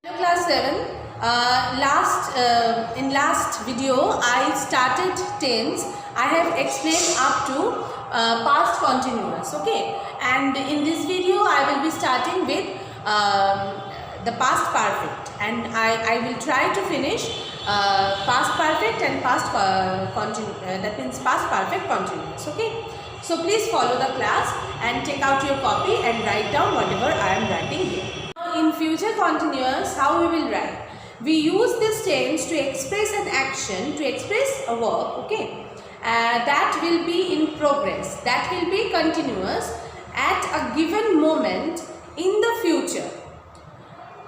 Hello class 7. In last video I started tense. I have explained up to past continuous, okay, and in this video I will be starting with the past perfect, and I will try to finish past perfect and past that means past perfect continuous, okay. So please follow the class and take out your copy and write down whatever I am writing here. In future continuous, how we will write? We use this tense to express an action, to express a work, okay, that will be in progress, that will be continuous at a given moment in the future,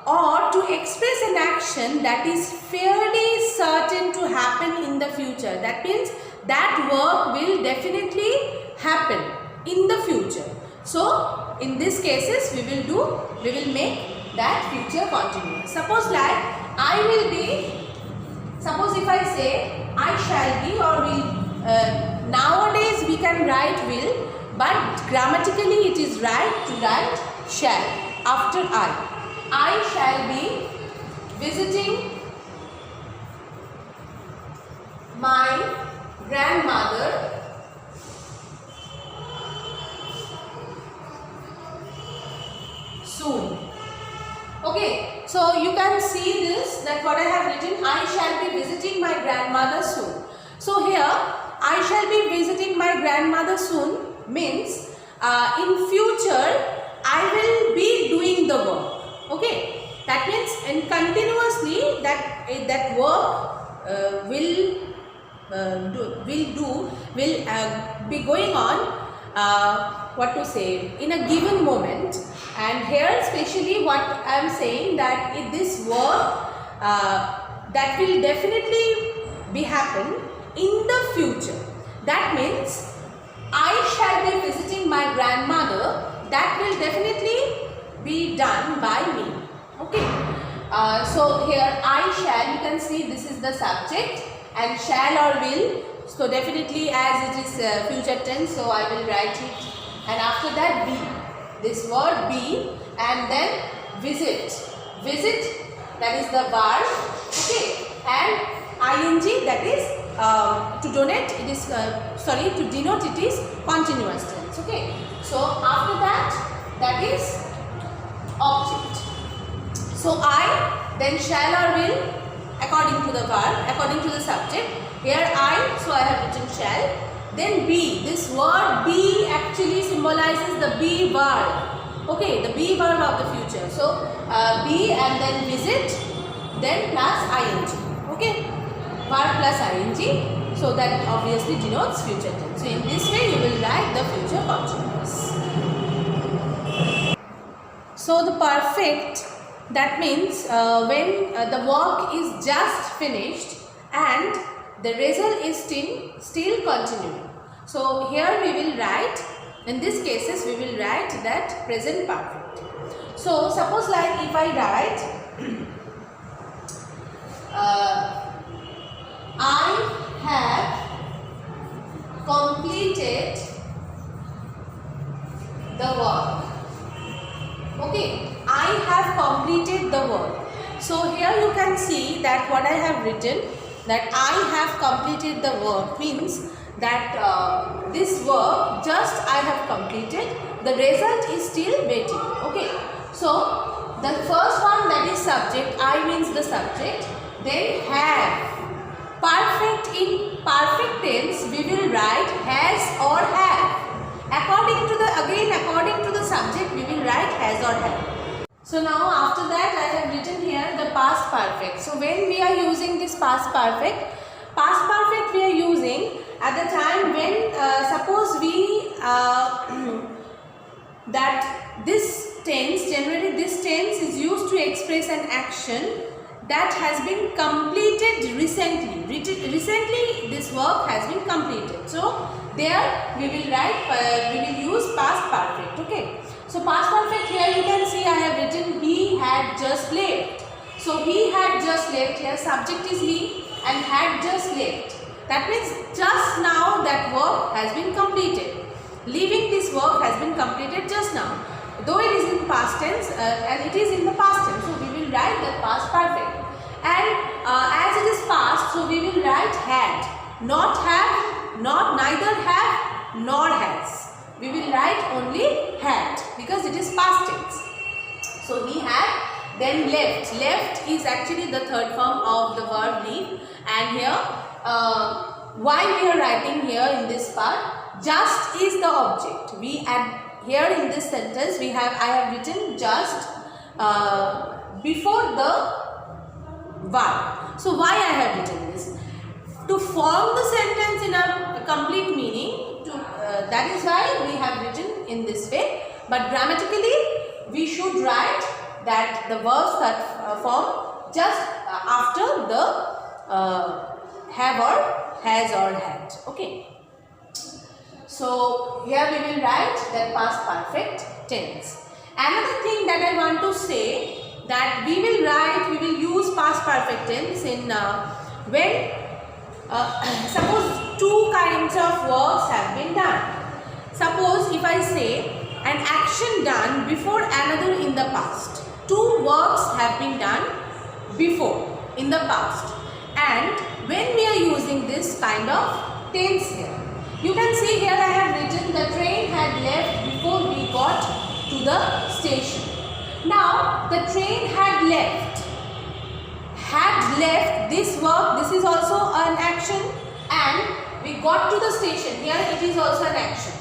or to express an action that is fairly certain to happen in the future. That means that work will definitely happen in the future. So in these cases we will make that future continuous. Suppose like I will be, suppose if I say I shall be, or will, nowadays we can write will, but grammatically it is right to write shall after I. I shall be visiting my grandmother soon. Okay, so you can see this, that what I have written, I shall be visiting my grandmother soon. So here, I shall be visiting my grandmother soon means in future I will be doing the work. Okay, that means and continuously that work will be going on, what to say, in a given moment. And here especially what I am saying, that in this work that will definitely be happen in the future. That means I shall be visiting my grandmother, that will definitely be done by me. Okay, so here I shall, you can see this is the subject, and shall or will, so definitely as it is future tense, so I will write it, and after that be, this word be, and then visit, that is the verb, okay, and ing, that is to denote, it is to denote it is continuous tense, okay. So after that is object. So I, then shall or will, according to the verb, according to the subject. Here I, so I have written shall. Then be, this word be actually symbolizes the be verb, okay, the be verb of the future. So be and then visit, then plus ing, okay, verb plus ing, so that obviously denotes future tense. So in this way you will write the future continuous. So the perfect, that means when the work is just finished and the result is still continuing. So here we will write, in these cases we will write that present perfect. So suppose like if I write I have completed the work. Okay, I have completed the work. So here you can see that what I have written, that I have completed the work means that this work just I have completed, the result is still waiting. Okay, so the first one, that is subject, I means the subject, then have. Perfect, in perfect tense we will write has or have. According to the subject we will write has or have. So now after that I have written here the past perfect. So when we are using this past perfect we are using at the time when suppose we that this tense, generally this tense is used to express an action that has been completed recently. Recently this work has been completed. So there we will write, we will use past perfect. Okay. So past perfect, here you can see I have written he had just left. So he had just left, here subject is he and had just left. That means just now that work has been completed. Leaving this work has been completed just now. Though it is in past tense and it is in the past tense, so we will write that past perfect. And as it is past, so we will write had. Not have, not neither have, nor has. We will write only had because it is past tense. So he had, then left. Left is actually the third form of the verb leave. And here, why we are writing here in this part, just is the object. We add here in this sentence I have written just before the verb. So why I have written this? To form the sentence in a complete meaning. That is why we have written in this way. But grammatically, we should write that the verbs that form just after the have or has or had. Okay. So here we will write that past perfect tense. Another thing that I want to say, that we will use past perfect tense in when suppose two kinds of works have been done. Suppose if I say an action done before another in the past. Two works have been done before in the past, and when we are using this kind of tense here, you can see here I have written the train had left before we got to the station. Now the train had left. Had left, this verb, this is also an action, and we got to the station. Here it is also an action.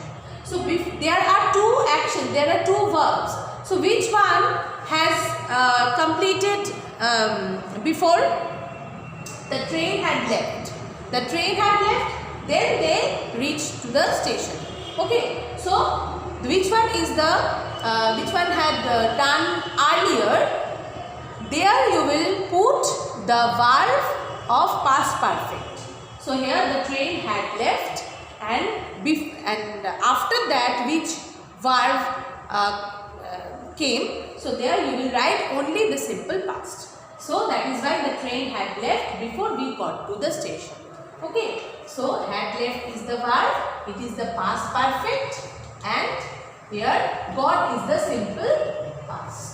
So there are two actions, there are two verbs. So which one has completed before? The train had left. The train had left, then they reached to the station. Okay. So which one is the which one had done earlier? There you will put the verb of past perfect. So here the train had left, and after that which verb came, so there you will write only the simple past. So that is why the train had left before we got to the station. Okay. So had left is the verb, it is the past perfect, and here got is the simple past.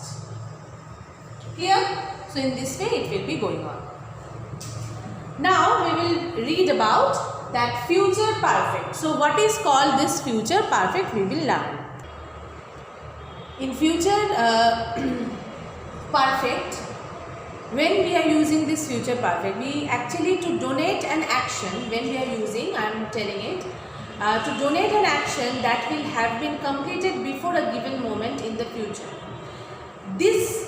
Clear? So in this way it will be going on. Now we will read about that future perfect. So what is called this future perfect, we will learn. In future perfect, when we are using this future perfect, we actually to donate an action, when we are using, I am telling it, to donate an action that will have been completed before a given moment in the future. This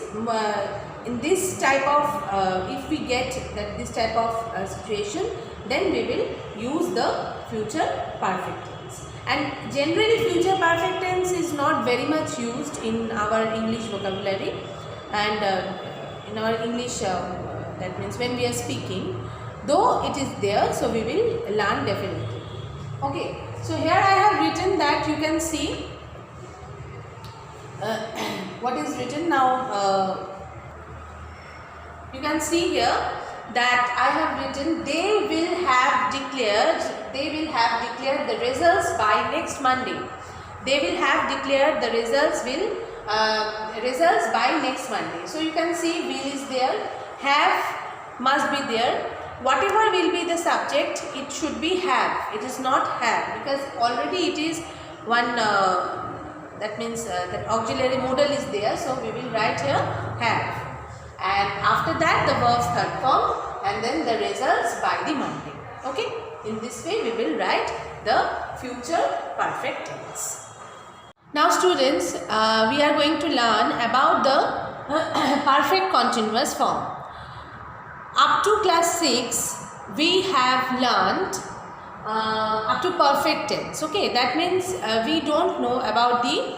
in this type of if we get that this type of situation, then we will use the future perfect tense. And generally future perfect tense is not very much used in our English vocabulary, and in our English that means when we are speaking, though it is there, so we will learn definitely. Okay, so here I have written that, you can see what is written now. You can see here that I have written they will have declared the results by next Monday. They will have declared the results by next Monday. So you can see will is there, have must be there. Whatever will be the subject, it should be have. It is not have, because already it is one that means that auxiliary modal is there. So we will write here have. And after that the verbs third form, and then the results by the Monday. Okay. In this way we will write the future perfect tense. Now students, we are going to learn about the perfect continuous form. Up to class 6 we have learned up to perfect tense. Okay, that means we don't know about the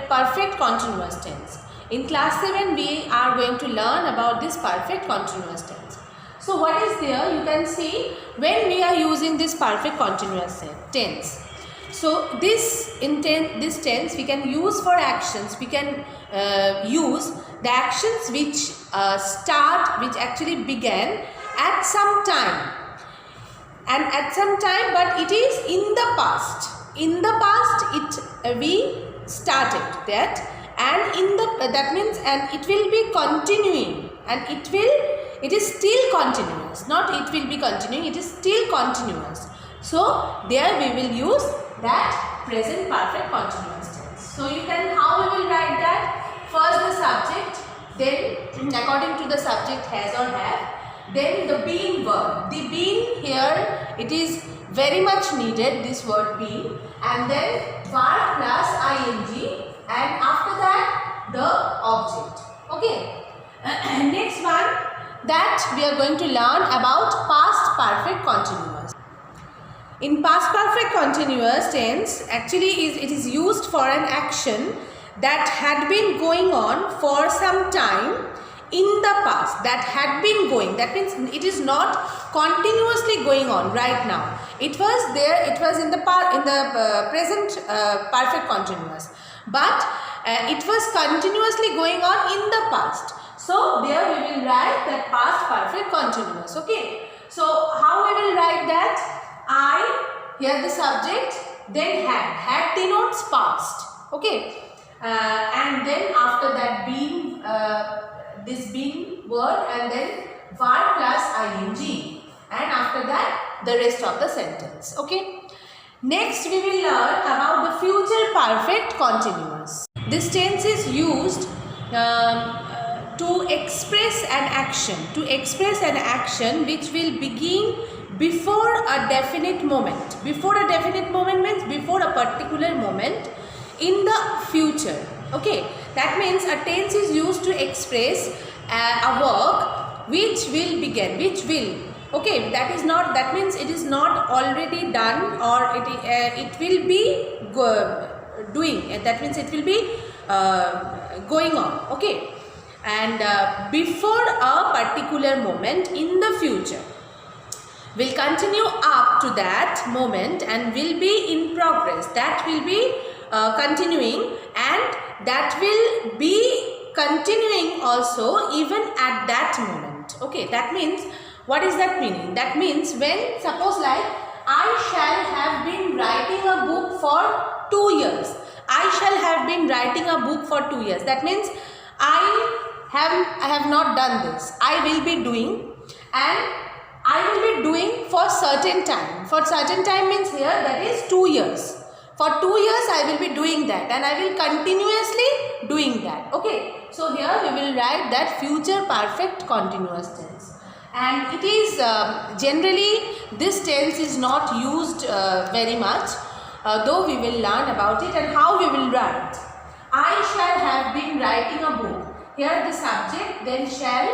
perfect continuous tense. In class 7 we are going to learn about this perfect continuous tense. So what is there? You can see when we are using this perfect continuous tense. So this tense we can use for actions. We can use the actions which which actually began at some time, and at some time, but it is in the past. In the past we started that, and in the that means and it will be continuing, and it is still continuous, not it will be continuing, it is still continuous. So there we will use that present perfect continuous tense. So you can, how we will write that? First the subject, then according to the subject has or have, then the been verb. The been here, it is very much needed, this word been, and then verb plus ing, and after that the object. Okay. Next one, that we are going to learn about past perfect continuous. In past perfect continuous tense, actually it is used for an action that had been going on for some time in the past, that had been going, that means it is not continuously going on right now. It was there, it was in the present perfect continuous, but it was continuously going on in the past. So there we will write that past perfect continuous. Okay. So how we will write that? I, here the subject, then had denotes past. Okay. And then after that been, this been word, and then verb plus ing, and after that the rest of the sentence. Okay. Next we will learn about the future perfect continuous. This tense is used to express an action which will begin before a definite moment. Before a definite moment means before a particular moment in the future. Okay, that means a tense is used to express a work which will begin, okay, that is not, that means it is not already done, or it will be doing, that means it will be going on. Okay, and before a particular moment in the future, will continue up to that moment and will be in progress, that will be continuing, and that will be continuing also even at that moment. Okay, that means, what is that meaning? That means when, suppose like, I shall have been writing a book for 2 years. I shall have been writing a book for 2 years. That means I have not done this. I will be doing, and I will be doing for certain time. For certain time means here that is 2 years. For 2 years I will be doing that, and I will continuously doing that. Okay. So here we will write that future perfect continuous tense. And it is generally this tense is not used very much, though we will learn about it and how we will write. I shall have been writing a book. Here the subject, then shall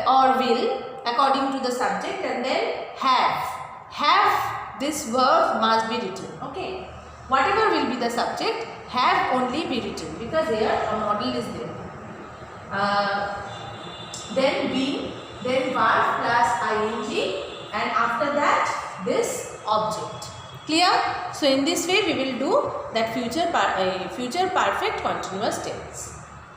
or will according to the subject, and then have, this verb must be written. Okay, whatever will be the subject, have only be written, because here a model is there. Then be, then verb plus ing, and after that this object. Clear? So in this way we will do that future perfect continuous tense.